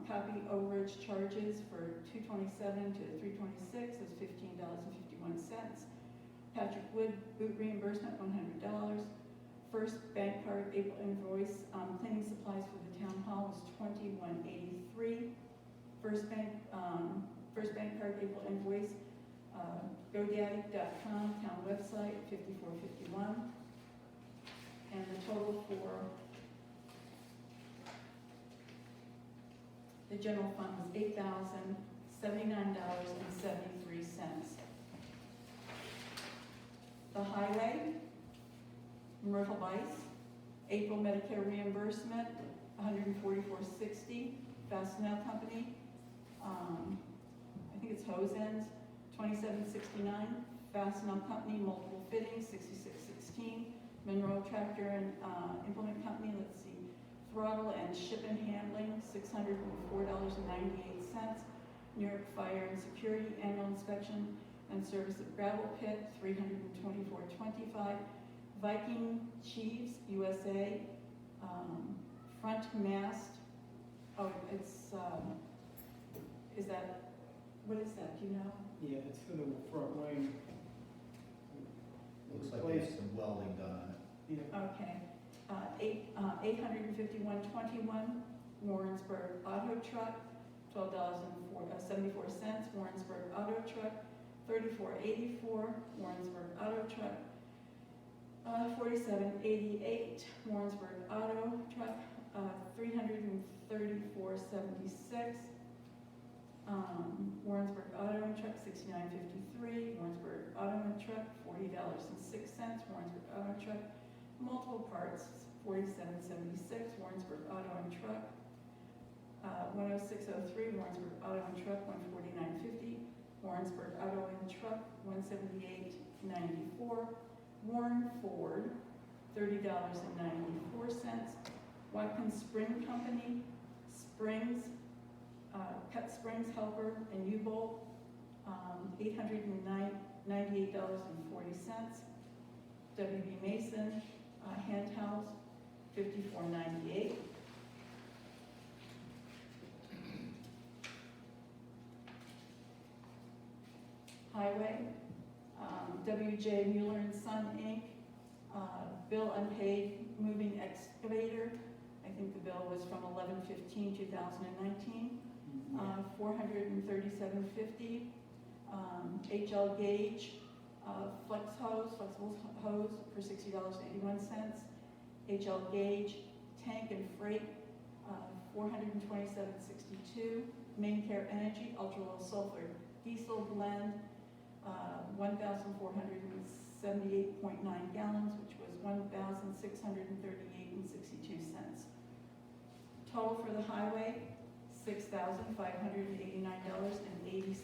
copy overage charges for 227 to 326 is $15.51. Patrick Wood boot reimbursement $100. First bank card April invoice cleaning supplies for the town hall was $21.83. First bank card April invoice GoDaddy.com town website $54.51, and the total for the general fund was $8,079.73. The highway, Myrtle Vice, April Medicare reimbursement, $144.60. Fastenal Company, I think it's hose ends, $27.69. Fastenal Company, multiple fittings, $66.16. Monroe Tractor and Implement Company, let's see, throttle and ship and handling, $604.98. New York Fire and Security annual inspection and service of gravel pit, $324.25. Viking Chiefs USA, front mast, oh, it's, is that, what is that, do you know? Yeah, it's for the front wing. Looks like there's some welding done on it. Yeah. Okay, $851.21, Warrensburg Auto Truck, $12.74, Warrensburg Auto Truck, $34.84, Warrensburg Auto Truck, $47.88, Warrensburg Auto Truck, $334.76, Warrensburg Auto and Truck, $69.53, Warrensburg Auto and Truck, $40.06, Warrensburg Auto and Truck, multiple parts, $47.76, Warrensburg Auto and Truck, 106.03, Warrensburg Auto and Truck, $149.50, Warrensburg Auto and Truck, $178.94, Warren Ford, $30.94, Watkins Spring Company, Springs, Cut Springs Helper and U-Bolt, $898.40, WB Mason, hand towels, $54.98. Highway, W.J. Mueller and Son, Inc., bill unpaid moving excavator. I think the bill was from 11/15/2019. $437.50. HL Gauge, flexible hose for $60.81. HL Gauge tank and freight, $427.62. Main Care Energy ultra low sulfur diesel blend, 1,478.9 gallons, which was $1,638.62. Total for the highway, $6,589.80.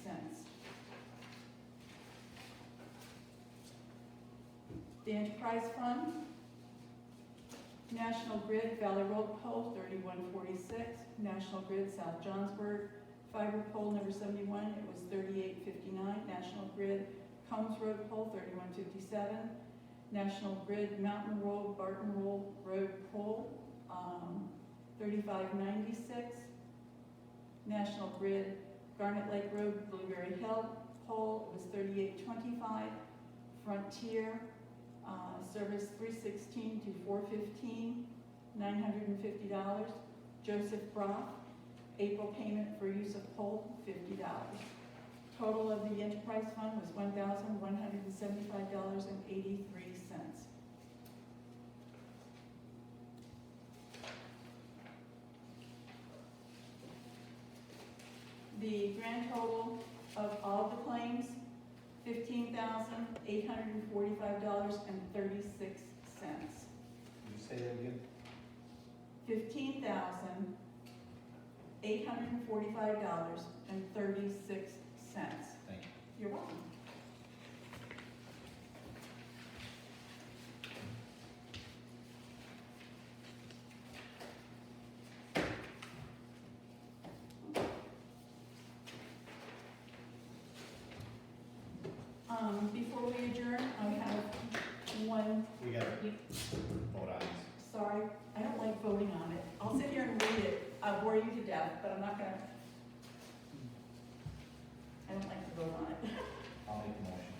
The enterprise fund, National Grid Valley Road Pole 3146, National Grid South Johnsburg Fiber Pole number 71, it was 3859, National Grid Combs Road Pole 3157, National Grid Mountain Road Barton Road Pole 3596, National Grid Garnet Lake Road Blueberry Hill Pole was 3825, Frontier service 316 to 415, $950. Joseph Brock, April payment for use of pole, $50. Total of the enterprise fund was $1,175.83. The grand total of all the claims, $15,845.36. Can you say that again? $15,845.36. Thank you. You're welcome. Before we adjourn, I have one, We got to vote on this. sorry, I don't like voting on it. I'll sit here and read it, I'll bore you to death, but I'm not gonna, I don't like to vote on it. I'll make the motion.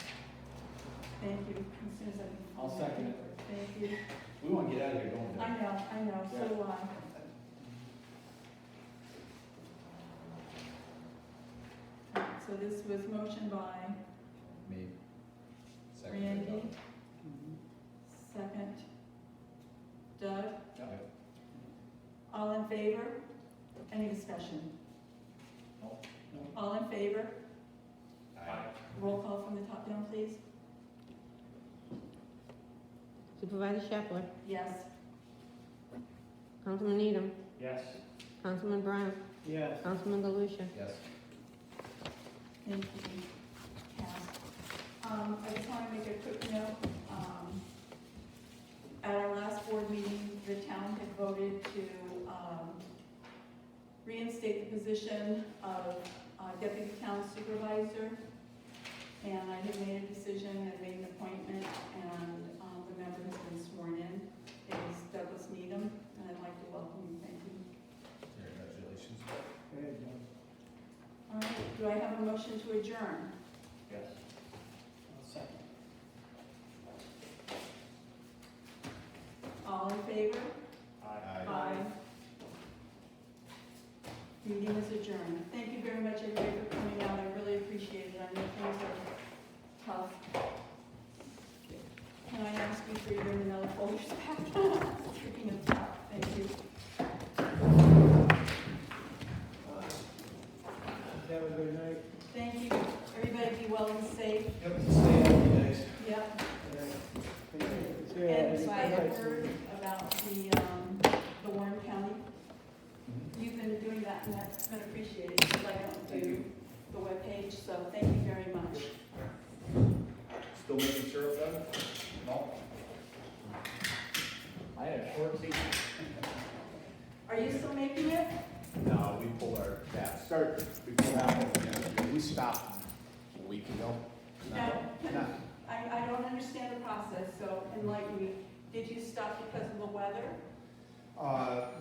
Thank you, as soon as I can. I'll second it. Thank you. We want to get out of here, don't we? I know, so do I. So this was motion by Me. Randy, second Doug. Yep. All in favor? Any discussion? No. All in favor? Aye. Roll call from the top down, please. Supervisor Shepler, Yes. Councilman Needham, Yes. Councilman Brown, Yes. Councilman Galusha. Yes. Thank you, Cass. I just want to make a quick note. At our last board meeting, the town had voted to reinstate the position of deputy town supervisor. And I had made a decision and made an appointment, and the member has been sworn in. It is Douglas Needham, and I'd like to welcome you. Thank you. Congratulations. Go ahead, John. All right, do I have a motion to adjourn? Yes. I'll second. All in favor? Aye. Meeting is adjourned. Thank you very much, everybody, for coming out. I really appreciate it. I know things are tough. Can I ask you for your manila folders back? Speaking of tough, thank you. Have a good night. Thank you. Everybody be well and safe. Yep, stay happy, guys. Yep. Yeah. And so I have heard about the Warren County. You've been doing that, and that's been appreciated, because I don't do the webpage, so thank you very much. Still making syrup, Doug? No? I had a short season. Are you still making it? No, we pulled our, we pulled out, we stopped a week ago. No. No. I don't understand the process, so enlighten me. Did you stop because of the weather?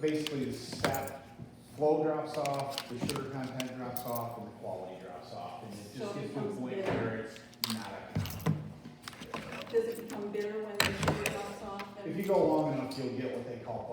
Basically the sap flow drops off, the sugar content drops off, and the quality drops off, and it So just it gets to a becomes point bitter. where it's not economic. does it become bitter when the sugar drops off? If you go long enough, you'll get what they call